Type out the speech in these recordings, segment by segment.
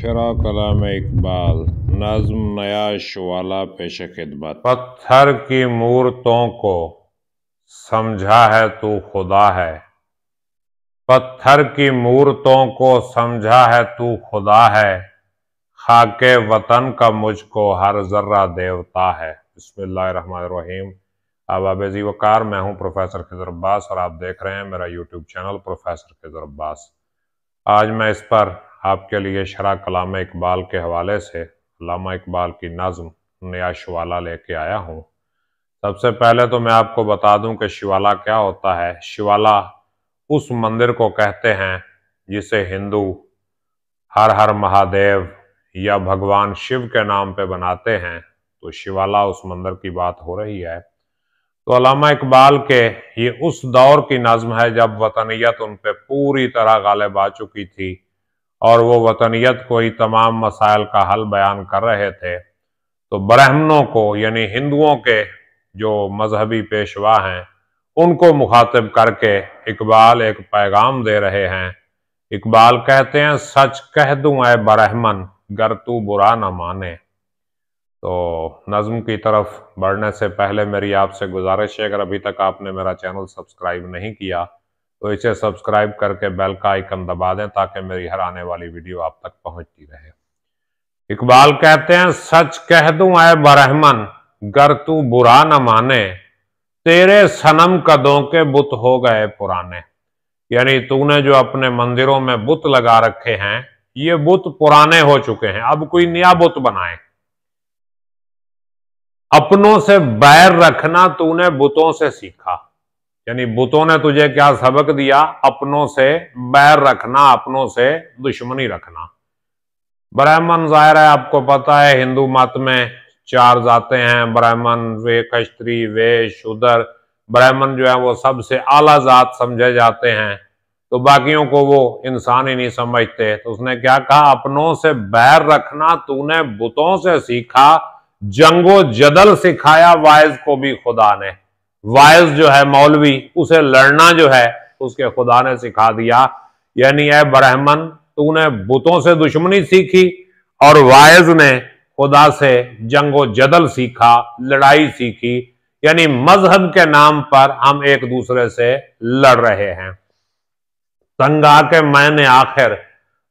शरा कलाम इकबाल नज़्म नया शिवाला पेश खिदमत। पत्थर की मूरतों को समझा है तू खुदा है, पत्थर की मूरतों को समझा है तू खुदा है, खाके वतन का मुझको हर जर्रा देवता है। बिस्मिल्लाहिर्रहमानिर्रहीम। आबाब जी वकार, मैं हूं प्रोफेसर खिज़र अब्बास और आप देख रहे हैं मेरा YouTube channel professor Khizar Abbas. आज मैं इस पर आपके लिए शरा कलाम इकबाल के हवाले से अल्लामा इकबाल की नज़्म नया शिवाला लेके आया हूँ। सबसे पहले तो मैं आपको बता दूं कि शिवाला क्या होता है। शिवाला उस मंदिर को कहते हैं जिसे हिंदू हर हर महादेव या भगवान शिव के नाम पे बनाते हैं, तो शिवाला उस मंदिर की बात हो रही है। तो अल्लामा इकबाल के ये उस दौर की नज़्म है जब वतनियत उन पे पूरी तरह गालिब आ चुकी थी और वो वतनियत को ही तमाम मसाइल का हल बयान कर रहे थे। तो ब्राह्मणों को यानी हिंदुओं के जो मजहबी पेशवा हैं उनको मुखातिब करके इकबाल एक पैगाम दे रहे हैं। इकबाल कहते हैं, सच कह दूं ऐ ब्राह्मण गर तू बुरा न माने। तो नज़्म की तरफ बढ़ने से पहले मेरी आपसे गुजारिश है, अगर अभी तक आपने मेरा चैनल सब्सक्राइब नहीं किया तो इसे सब्सक्राइब करके बेल का आइकन दबा दें ताकि मेरी हर आने वाली वीडियो आप तक पहुंचती रहे। इकबाल कहते हैं, सच कह दूं ऐ ब्राह्मण गर तू बुरा न माने, तेरे सनम कदों के बुत हो गए पुराने। यानी तूने जो अपने मंदिरों में बुत लगा रखे हैं ये बुत पुराने हो चुके हैं, अब कोई नया बुत बनाए। अपनों से बैर रखना तूने बुतों से सीखा, यानी बुतों ने तुझे क्या सबक दिया? अपनों से बैर रखना, अपनों से दुश्मनी रखना। ब्राह्मण जाहिर है आपको पता है हिंदू मत में चार जातें हैं, ब्राह्मण, वे क्षत्रिय, वे शूद्र। ब्राह्मण जो है वो सबसे आला जात समझे जाते हैं, तो बाकियों को वो इंसान ही नहीं समझते। तो उसने क्या कहा? अपनों से बैर रखना तूने बुतों से सीखा, जंगो जदल सिखाया वाइज को भी खुदा ने। वाइज जो है मौलवी, उसे लड़ना जो है उसके खुदा ने सिखा दिया। यानी है ब्राह्मण तूने बुतों से दुश्मनी सीखी और वाइज ने खुदा से जंगो जदल सीखा, लड़ाई सीखी। यानी मजहब के नाम पर हम एक दूसरे से लड़ रहे हैं। तंग आके मैंने आखिर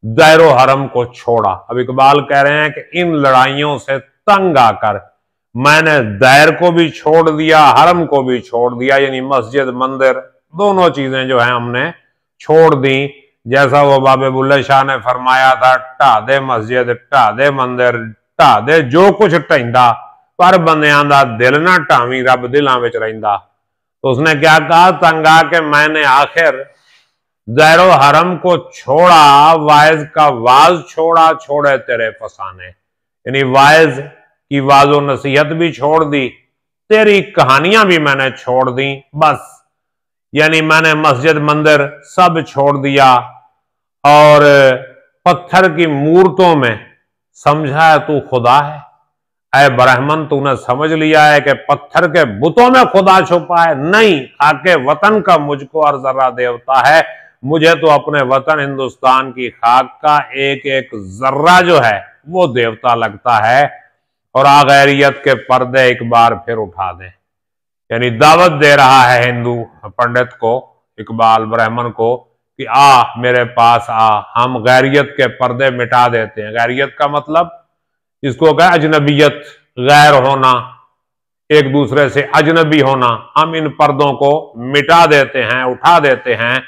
दैरो हरम को छोड़ा। अब इकबाल कह रहे हैं कि इन लड़ाइयों से तंग आकर मैंने दैर को भी छोड़ दिया, हरम को भी छोड़ दिया, यानी मस्जिद मंदिर दोनों चीजें जो है हमने छोड़ दी। जैसा वो बाबे बुल्ले शाह ने फरमाया था, ढा दे मस्जिद ढा दे मंदिर ढा दे जो कुछ ढाइंदा, पर बंदियां दा दिल ना ढावी रब दिलां विच रहिंदा। तो उसने क्या कहा? तंग आके मैंने आखिर दैरो हरम को छोड़ा, वाइज का वाज छोड़ा, छोड़े तेरे फसाने। यानी वाइज की वाजो नसीहत भी छोड़ दी, तेरी कहानियां भी मैंने छोड़ दी, बस। यानी मैंने मस्जिद मंदिर सब छोड़ दिया और पत्थर की मूर्तों में समझा है तू खुदा है। ऐ ब्राह्मण तूने समझ लिया है कि पत्थर के बुतों में खुदा छुपा है? नहीं, खाके वतन का मुझको हर जर्रा देवता है। मुझे तो अपने वतन हिंदुस्तान की खाक का एक एक जर्रा जो है वो देवता लगता है। और आगैरियत के पर्दे एक बार फिर उठा दें, यानी दावत दे रहा है हिंदू पंडित को, इकबाल ब्राह्मण को, कि आ मेरे पास आ, हम गैरियत के पर्दे मिटा देते हैं। गैरियत का मतलब इसको क्या? अजनबियत, गैर होना, एक दूसरे से अजनबी होना। हम इन पर्दों को मिटा देते हैं, उठा देते हैं।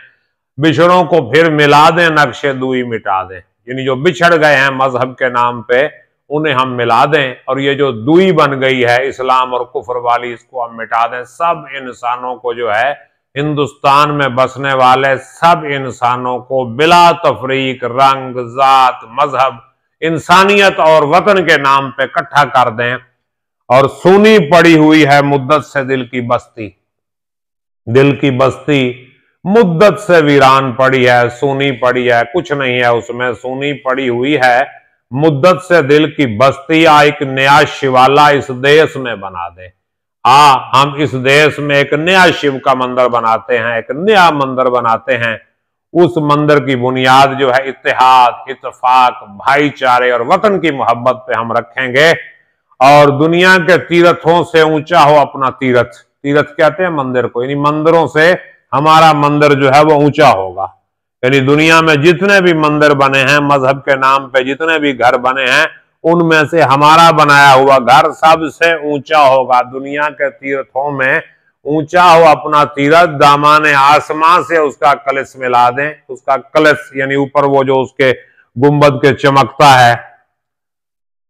बिछड़ों को फिर मिला दें, नक्शे दुई मिटा दें। यानी जो बिछड़ गए हैं मजहब के नाम पे उन्हें हम मिला दें, और ये जो दुई बन गई है इस्लाम और कुफर वाली, इसको हम मिटा दें। सब इंसानों को जो है हिंदुस्तान में बसने वाले सब इंसानों को बिला तफरीक, रंग, जात, मजहब, इंसानियत और वतन के नाम पे इकट्ठा कर दें। और सूनी पड़ी हुई है मुद्दत से दिल की बस्ती, दिल की बस्ती मुद्दत से वीरान पड़ी है, सूनी पड़ी है, कुछ नहीं है उसमें, सूनी पड़ी हुई है मुद्दत से दिल की बस्ती। आ एक नया शिवाला इस देश में बना दे। हम इस देश में एक नया शिव का मंदिर बनाते हैं, एक नया मंदिर बनाते हैं। उस मंदिर की बुनियाद जो है इत्तेहाद, इत्तेफाक, भाईचारे और वतन की मोहब्बत पे हम रखेंगे। और दुनिया के तीर्थों से ऊंचा हो अपना तीर्थ, तीर्थ कहते हैं मंदिर को, यानी मंदिरों से हमारा मंदिर जो है वो ऊंचा होगा। यानी दुनिया में जितने भी मंदिर बने हैं मजहब के नाम पे, जितने भी घर बने हैं, उनमें से हमारा बनाया हुआ घर सबसे ऊंचा होगा। दुनिया के तीर्थों में ऊंचा हो अपना तीर्थ, दामाने आसमां से उसका कलश मिला दें। उसका कलश यानी ऊपर वो जो उसके गुंबद के चमकता है,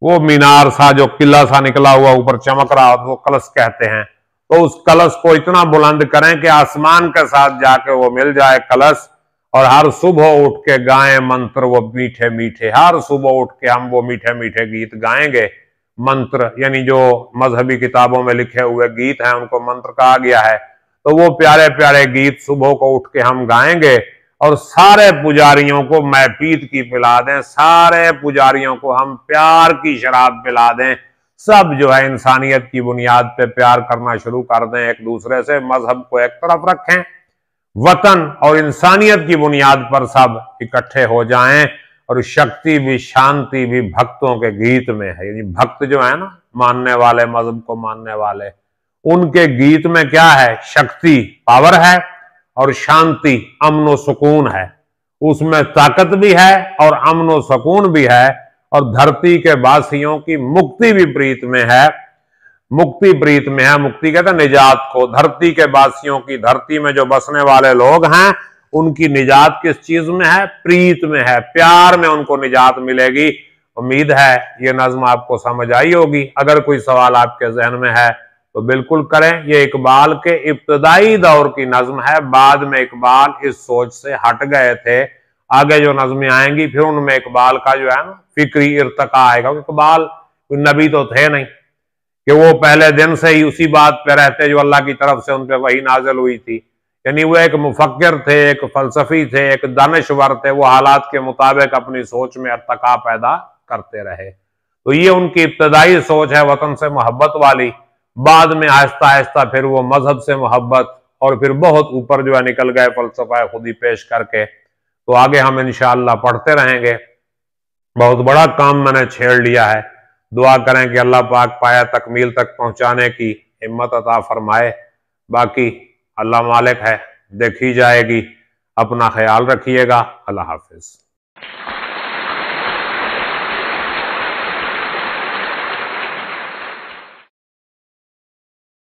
वो मीनार सा जो किला सा निकला हुआ ऊपर चमक रहा हो, वो कलश कहते हैं। तो उस कलश को इतना बुलंद करें कि आसमान के साथ जाके वो मिल जाए कलश, और हर सुबह उठ के गाएं मंत्र वो मीठे मीठे। हर सुबह उठ के हम वो मीठे मीठे गीत गाएंगे। मंत्र यानी जो मजहबी किताबों में लिखे हुए गीत हैं उनको मंत्र कहा गया है। तो वो प्यारे प्यारे गीत सुबह को उठ के हम गाएंगे, और सारे पुजारियों को मैपीत की पिला दें, सारे पुजारियों को हम प्यार की शराब पिला दें। सब जो है इंसानियत की बुनियाद पे प्यार करना शुरू कर दें एक दूसरे से। मजहब को एक तरफ रखें, वतन और इंसानियत की बुनियाद पर सब इकट्ठे हो जाएं। और शक्ति भी शांति भी भक्तों के गीत में है। यानी भक्त जो है ना, मानने वाले, मजहब को मानने वाले, उनके गीत में क्या है? शक्ति, पावर है, और शांति, अमन व सुकून है। उसमें ताकत भी है और अमन व सुकून भी है। और धरती के वासियों की मुक्ति भी प्रीत में है। मुक्ति प्रीत में है। मुक्ति कहते हैं निजात को। धरती के वासियों की, धरती में जो बसने वाले लोग हैं, उनकी निजात किस चीज में है? प्रीत में है, प्यार में उनको निजात मिलेगी। उम्मीद है ये नज्म आपको समझ आई होगी। अगर कोई सवाल आपके जहन में है तो बिल्कुल करें। ये इकबाल के इब्तदाई दौर की नज्म है। बाद में इकबाल इस सोच से हट गए थे। आगे जो नज्में आएंगी फिर उनमें इकबाल का जो है ना फिक्री इर्तका आएगा। इकबाल नबी तो थे नहीं कि वो पहले दिन से ही उसी बात पे रहते जो अल्लाह की तरफ से उन पे वही नाजिल हुई थी। यानी वो एक मुफक्किर थे, एक फलसफी थे, एक दानिशवर थे। वो हालात के मुताबिक अपनी सोच में इर्तका पैदा करते रहे। तो ये उनकी इब्तदाई सोच है वतन से मोहब्बत वाली। बाद में आहिस्ता आहिस्ता फिर वो मजहब से मोहब्बत, और फिर बहुत ऊपर जो है निकल गए फलसफा खुद ही पेश करके। तो आगे हम इंशाअल्लाह पढ़ते रहेंगे। बहुत बड़ा काम मैंने छेड़ लिया है। दुआ करें कि अल्लाह पाक पाया तकमील तक पहुंचाने की हिम्मत अता फरमाए। बाकी अल्लाह मालिक है, देखी जाएगी। अपना ख्याल रखिएगा। अल्लाह हाफिज।